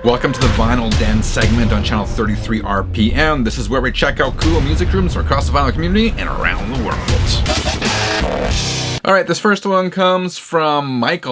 Welcome to the Vinyl Den segment on channel 33 RPM. This is where we check out cool music rooms from across the vinyl community and around the world. Alright, this first one comes from Mike,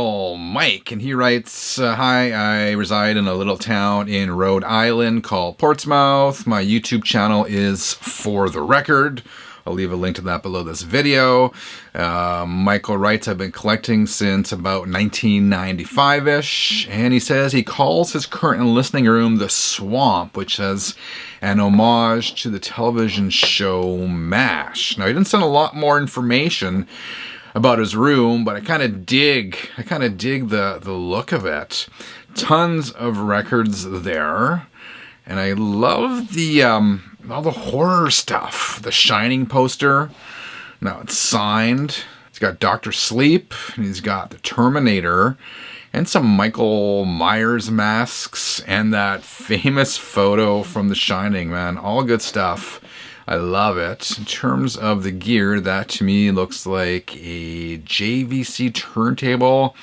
and he writes, Hi, I reside in a little town in Rhode Island called Portsmouth. My YouTube channel is For the Record. I'll leave a link to that below this video. Michael writes, I've been collecting since about 1995-ish, and he says he calls his current listening room The Swamp, which is an homage to the television show MASH. Now, he didn't send a lot more information about his room, but I kind of dig the look of it. Tons of records there, and I love the all the horror stuff. The Shining poster. Now it's signed. It's got Dr. Sleep, and he's got the Terminator, and some Michael Myers masks, and that famous photo from The Shining, man. All good stuff. I love it. In terms of the gear, that to me looks like a JVC turntable.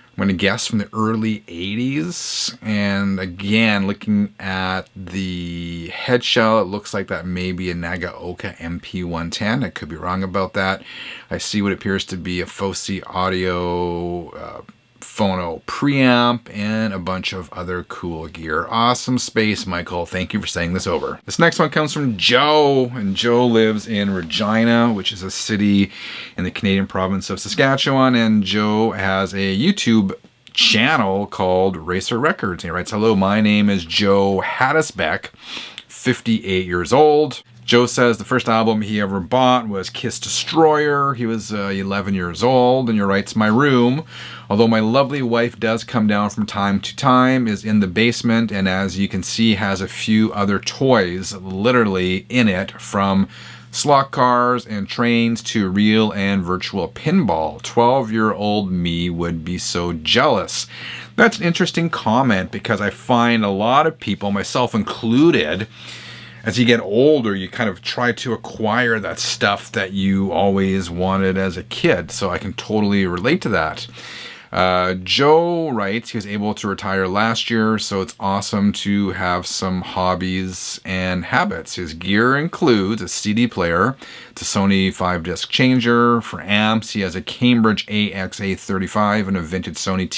I'm going to guess from the early 80s. And again, looking at the head shell, it looks like that may be a Nagaoka MP110. I could be wrong about that. I see what appears to be a Fosi Audio phono preamp and a bunch of other cool gear. Awesome space, Michael. Thank you for sending this over. This next one comes from Joe, and Joe lives in Regina, which is a city in the Canadian province of Saskatchewan, and Joe has a YouTube channel called Racer Records. He writes, Hello, my name is Joe Hattisbeck, 58 years old. Joe says the first album he ever bought was Kiss Destroyer. He was 11 years old, and he writes, My room, although my lovely wife does come down from time to time, is in the basement, and as you can see, has a few other toys literally in it, from slot cars and trains to real and virtual pinball. 12-year-old me would be so jealous. That's an interesting comment, because I find a lot of people, myself included, as you get older, you kind of try to acquire that stuff that you always wanted as a kid. So I can totally relate to that. Joe writes he was able to retire last year, so it's awesome to have some hobbies and habits. His gear includes a CD player, it's a Sony 5-disc changer. For amps, he has a Cambridge AXA35 and a vintage Sony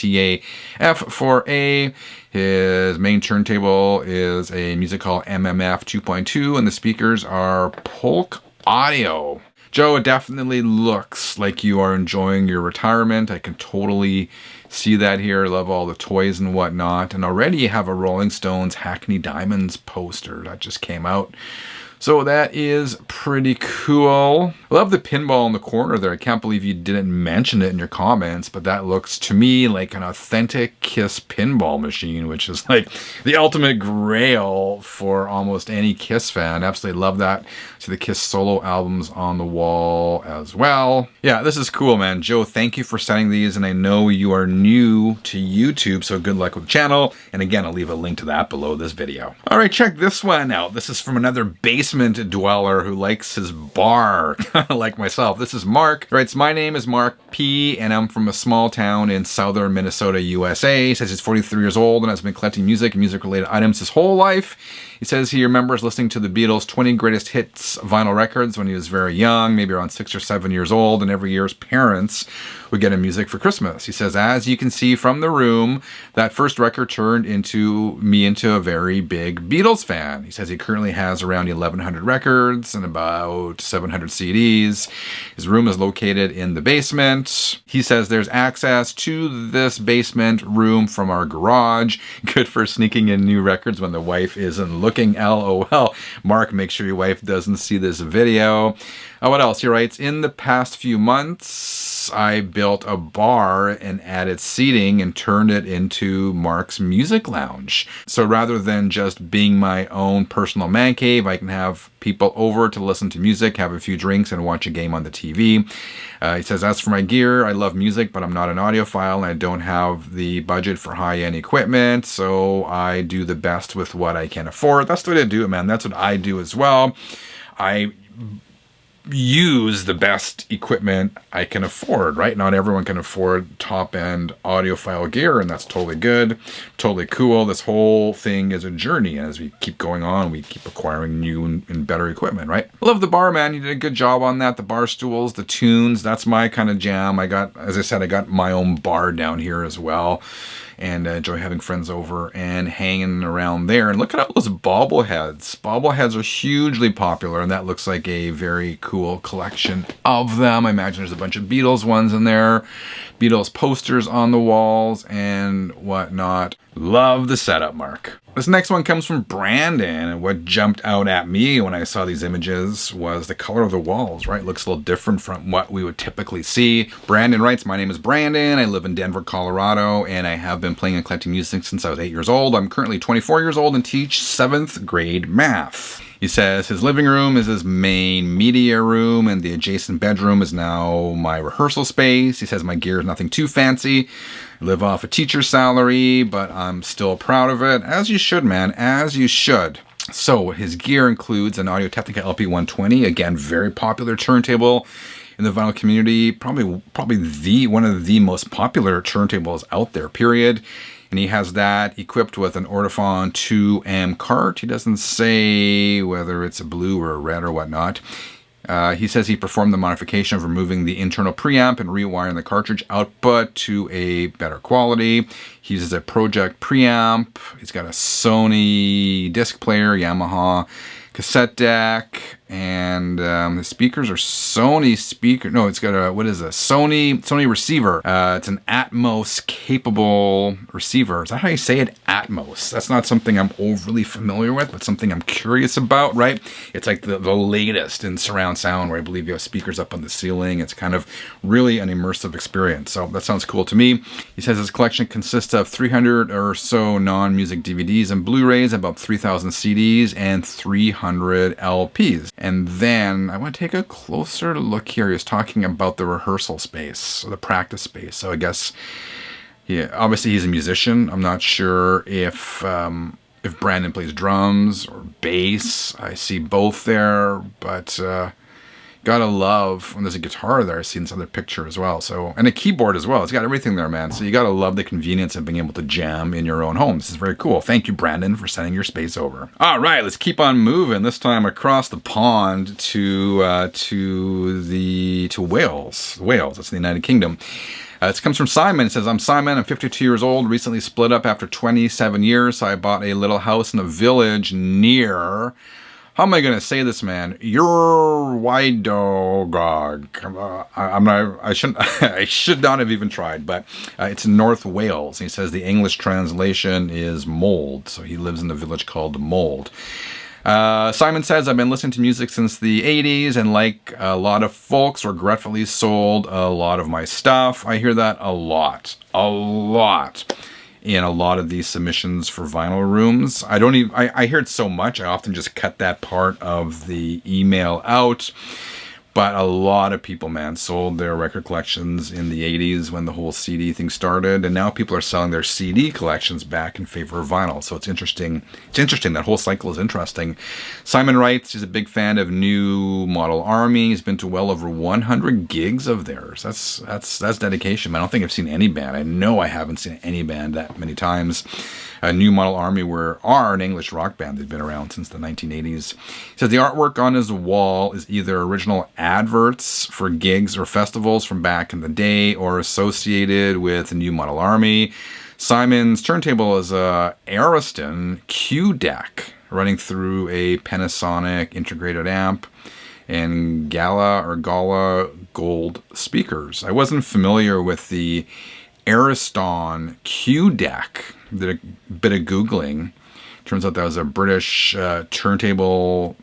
TA-F4A. His main turntable is a Music Hall MMF 2.2, and the speakers are Polk Audio. Joe, it definitely looks like you are enjoying your retirement. I can totally see that here. I love all the toys and whatnot. And already you have a Rolling Stones Hackney Diamonds poster that just came out. So that is pretty cool. I love the pinball in the corner there. I can't believe you didn't mention it in your comments, but that looks to me like an authentic Kiss pinball machine, which is like the ultimate grail for almost any Kiss fan. Absolutely love that. See the Kiss solo albums on the wall as well. Yeah, this is cool, man. Joe, thank you for sending these, and I know you are new to YouTube, so good luck with the channel. And again, I'll leave a link to that below this video. All right, check this one out. This is from another basement dweller who likes his bar, kind of like myself. This is Mark. He writes, My name is Mark P, and I'm from a small town in southern Minnesota, USA. He says he's 43 years old and has been collecting music and music-related items his whole life. He says he remembers listening to the Beatles' 20 Greatest Hits vinyl records when he was very young, maybe around 6 or 7 years old, and every year his parents would get him music for Christmas. He says, as you can see from the room, that first record turned me into a very big Beatles fan. He says he currently has around 1,100 records and about 700 CDs. His room is located in the basement. He says there's access to this basement room from our garage. Good for sneaking in new records when the wife isn't looking. LOL. Mark, make sure your wife doesn't see this video. What else? He writes, in the past few months, I built a bar and added seating and turned it into Mark's music lounge. So rather than just being my own personal man cave, I can have people over to listen to music, have a few drinks, and watch a game on the TV. He says, as for my gear, I love music, but I'm not an audiophile, and I don't have the budget for high-end equipment, so I do the best with what I can afford. That's the way to do it, man. That's what I do as well. I use the best equipment I can afford, right? Not everyone can afford top-end audiophile gear, and that's totally good, totally cool. This whole thing is a journey, and as we keep going on, we keep acquiring new and better equipment, right? I love the bar, man. You did a good job on that. The bar stools, the tunes, that's my kind of jam. I got, as I said, I got my own bar down here as well. And I enjoy having friends over and hanging around there. And look at all those bobbleheads. Bobbleheads are hugely popular, and that looks like a very cool collection of them. I imagine there's a bunch of Beatles ones in there, Beatles posters on the walls and whatnot. Love the setup, Mark. This next one comes from Brandon, and what jumped out at me when I saw these images was the color of the walls, right? It looks a little different from what we would typically see. Brandon writes, my name is Brandon. I live in Denver, Colorado, and I have been playing and collecting music since I was 8 years old. I'm currently 24 years old and teach 7th grade math. He says his living room is his main media room, and the adjacent bedroom is now my rehearsal space. He says my gear is nothing too fancy. I live off a teacher's salary, but I'm still proud of it. As you should, man, as you should. So his gear includes an Audio-Technica LP-120, again, very popular turntable in the vinyl community, probably one of the most popular turntables out there, period. And he has that equipped with an Ortofon 2M cart. He doesn't say whether it's a blue or a red or whatnot. He says he performed the modification of removing the internal preamp and rewiring the cartridge output to a better quality. He uses a Project preamp. He's got a Sony disc player, Yamaha cassette deck, and the speakers are Sony speaker. No, it's got a, what is a Sony receiver. It's an Atmos capable receiver. Is that how you say it? Atmos. That's not something I'm overly familiar with, but something I'm curious about, right? It's like the latest in surround sound, where I believe you have speakers up on the ceiling. It's kind of really an immersive experience. So that sounds cool to me. He says his collection consists of 300 or so non-music DVDs and Blu-rays, about 3,000 CDs, and 300 LPs. And then I want to take a closer look here. He's talking about the rehearsal space, or the practice space. So I guess, yeah, obviously he's a musician. I'm not sure if Brandon plays drums or bass. I see both there, but gotta love when there's a guitar there. I see this other picture as well. So, and a keyboard as well. It's got everything there, man. So you gotta love the convenience of being able to jam in your own home. This is very cool. Thank you, Brandon, for sending your space over. All right, let's keep on moving. This time across the pond to Wales. Wales, that's the United Kingdom. This comes from Simon. It says, I'm Simon. I'm 52 years old. Recently split up after 27 years. So I bought a little house in a village near, how am I going to say this, man? Yrwydogog. I should not have even tried, but it's in North Wales. He says the English translation is Mold. So he lives in a village called Mold. Simon says, I've been listening to music since the 80s, and like a lot of folks, regretfully sold a lot of my stuff. I hear that a lot. In a lot of these submissions for vinyl rooms. I hear it so much, I often just cut that part of the email out. But a lot of people, man, sold their record collections in the 80s when the whole CD thing started. And now people are selling their CD collections back in favor of vinyl. So it's interesting. It's interesting. That whole cycle is interesting. Simon writes, he's a big fan of New Model Army. He's been to well over 100 gigs of theirs. That's dedication, man. I don't think I've seen any band. I know I haven't seen any band that many times. New Model Army are an English rock band. They've been around since the 1980s. He says the artwork on his wall is either original adverts for gigs or festivals from back in the day, or associated with the New Model Army. Simon's turntable is a Ariston Q deck running through a Panasonic integrated amp and Gala gold speakers. I wasn't familiar with the Ariston Q deck. Did a bit of Googling. Turns out that was a British turntable.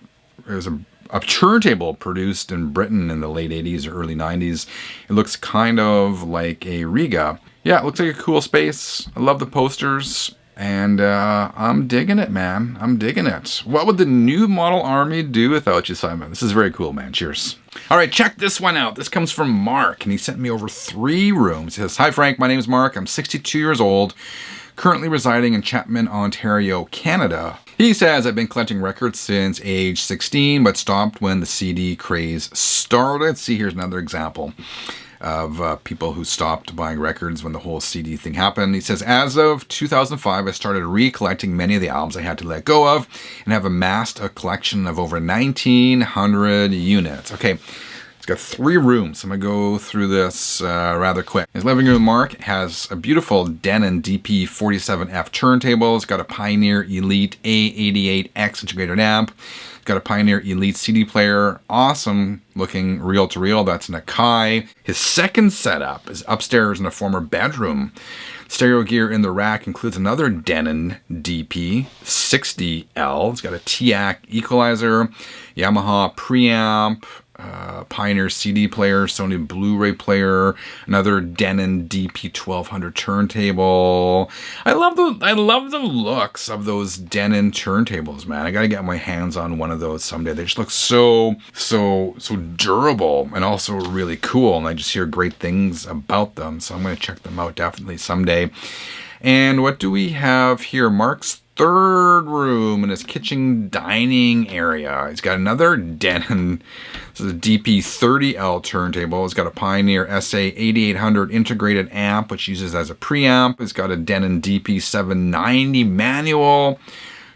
It was a turntable produced in Britain in the late 80s or early 90s. It looks kind of like a Riga. Yeah, it looks like a cool space. I love the posters. And I'm digging it, man. I'm digging it. What would the New Model Army do without you, Simon? This is very cool, man. Cheers. All right, check this one out. This comes from Mark, and he sent me over 3 rooms. He says, hi, Frank. My name is Mark. I'm 62 years old. currently residing in Chapman, Ontario, Canada. He says, I've been collecting records since age 16, but stopped when the CD craze started. See, here's another example of people who stopped buying records when the whole CD thing happened. He says, as of 2005, I started recollecting many of the albums I had to let go of and have amassed a collection of over 1,900 units. Okay. It's got 3 rooms. I'm going to go through this rather quick. His living room, Mark, has a beautiful Denon DP47F turntable. It's got a Pioneer Elite A88X integrated amp. It's got a Pioneer Elite CD player. Awesome looking reel-to-reel. That's an Akai. His second setup is upstairs in a former bedroom. Stereo gear in the rack includes another Denon DP60L. It's got a TAC equalizer, Yamaha preamp, Pioneer CD player, Sony Blu-ray player, another Denon DP1200 turntable. I love the looks of those Denon turntables, man. I gotta get my hands on one of those someday. They just look so durable and also really cool, and I just hear great things about them, so I'm gonna check them out definitely someday. And what do we have here? Mark's third room in his kitchen dining area. He's got another Denon, this is a DP30L turntable. It's got a Pioneer SA8800 integrated amp, which uses as a preamp. It's got a Denon DP790 manual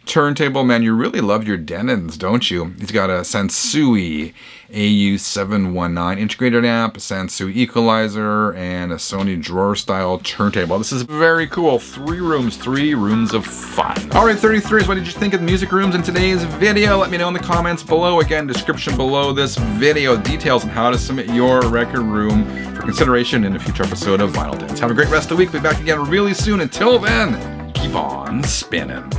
turntable. Man, you really love your Denons, don't you? He's got a Sansui AU719 integrated amp, a Sansui equalizer, and a Sony drawer style turntable. This is very cool. 3 rooms of fun. Alright, 33s, what did you think of the music rooms in today's video? Let me know in the comments below. Again, description below this video, details on how to submit your record room for consideration in a future episode of Vinyl Dance. Have a great rest of the week. Be back again really soon. Until then, keep on spinning.